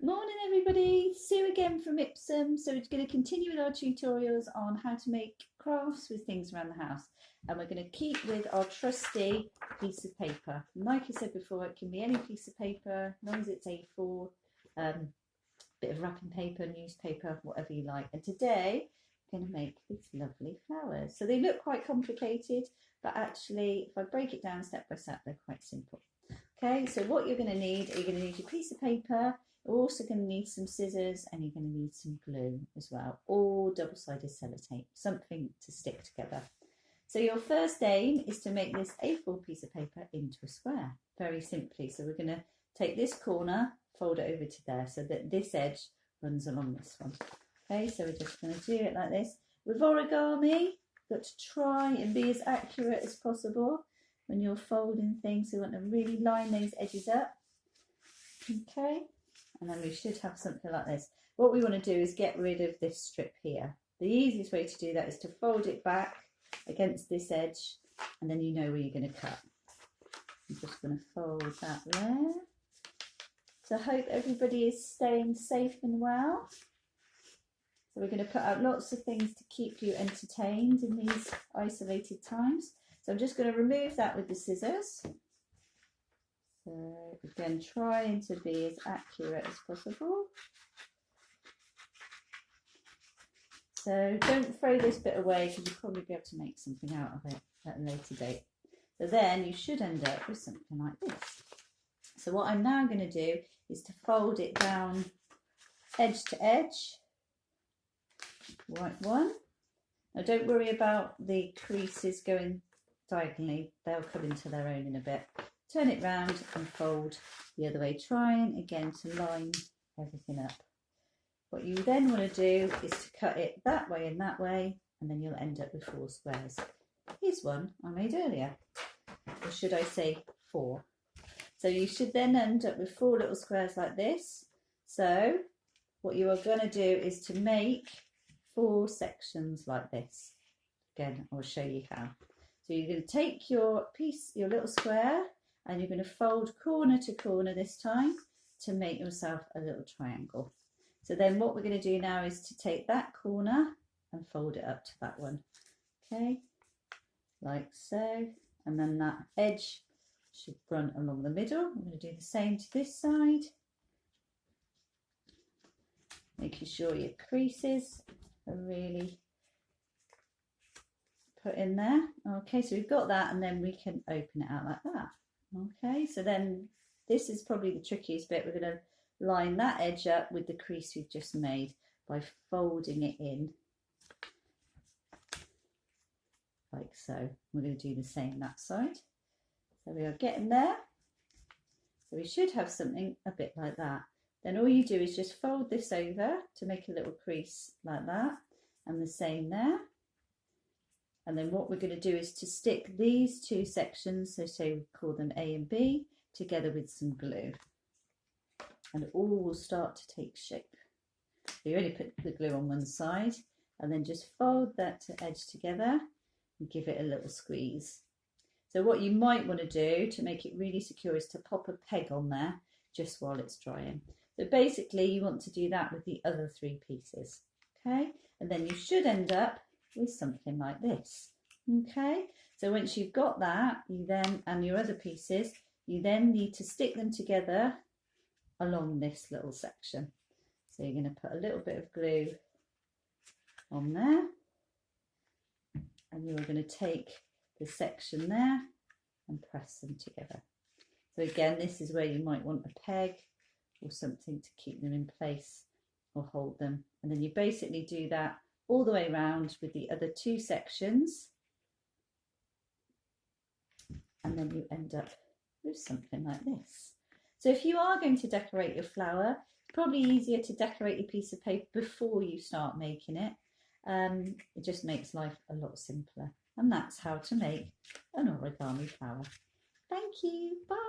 Morning everybody, Sue again from IPSUM. So we're going to continue with our tutorials on how to make crafts with things around the house, and we're going to keep with our trusty piece of paper. And like I said before, it can be any piece of paper as long as it's A4, bit of wrapping paper, newspaper, whatever you like. And today I'm going to make these lovely flowers. So they look quite complicated, but actually if I break it down step by step, they're quite simple. Okay, so what you're going to need, you're going to need your piece of paper. You're also going to need some scissors, and you're going to need some glue as well, or double-sided sellotape, something to stick together. So your first aim is to make this A4 piece of paper into a square, very simply. So we're going to take this corner, fold it over to there so that this edge runs along this one. Okay, so we're just going to do it like this. With origami, you've got to try and be as accurate as possible when you're folding things. So you want to really line those edges up. Okay. And then we should have something like this. What we want to do is get rid of this strip here. The easiest way to do that is to fold it back against this edge, and then you know where you're going to cut. I'm just going to fold that there. So I hope everybody is staying safe and well. So we're going to put out lots of things to keep you entertained in these isolated times. So I'm just going to remove that with the scissors. So again, trying to be as accurate as possible. So don't throw this bit away, because you'll probably be able to make something out of it at a later date. So then you should end up with something like this. So what I'm now going to do is to fold it down edge to edge. Right one. Now don't worry about the creases going diagonally, they'll come into their own in a bit. Turn it round and fold the other way, trying again to line everything up. What you then want to do is to cut it that way and that way, and then you'll end up with 4 squares. Here's one I made earlier, or should I say 4. So you should then end up with 4 little squares like this. So what you are going to do is to make 4 sections like this. Again, I'll show you how. So you're going to take your piece, your little square, and you're going to fold corner to corner this time to make yourself a little triangle. So then what we're going to do now is to take that corner and fold it up to that one. Okay, like so. And then that edge should run along the middle. I'm going to do the same to this side. Making sure your creases are really put in there. Okay, so we've got that, and then we can open it out like that. Okay, so then this is probably the trickiest bit. We're going to line that edge up with the crease we've just made by folding it in like so. We're going to do the same that side. So we are getting there. So we should have something a bit like that. Then all you do is just fold this over to make a little crease like that, and the same there. And then what we're going to do is to stick these 2 sections, so say we call them A and B, together with some glue. And it all will start to take shape. So you only put the glue on one side, and then just fold that edge together and give it a little squeeze. So what you might want to do to make it really secure is to pop a peg on there just while it's drying. So basically you want to do that with the other 3 pieces. Okay, and then you should end up with something like this. Okay, so once you've got that, you then, and your other pieces, you then need to stick them together along this little section. So you're going to put a little bit of glue on there, and you're going to take the section there and press them together. So again, this is where you might want a peg or something to keep them in place or hold them, and then you basically do that all the way around with the other 2 sections, and then you end up with something like this. So if you are going to decorate your flower, it's probably easier to decorate your piece of paper before you start making it. It just makes life a lot simpler, and that's how to make an origami flower. Thank you, bye.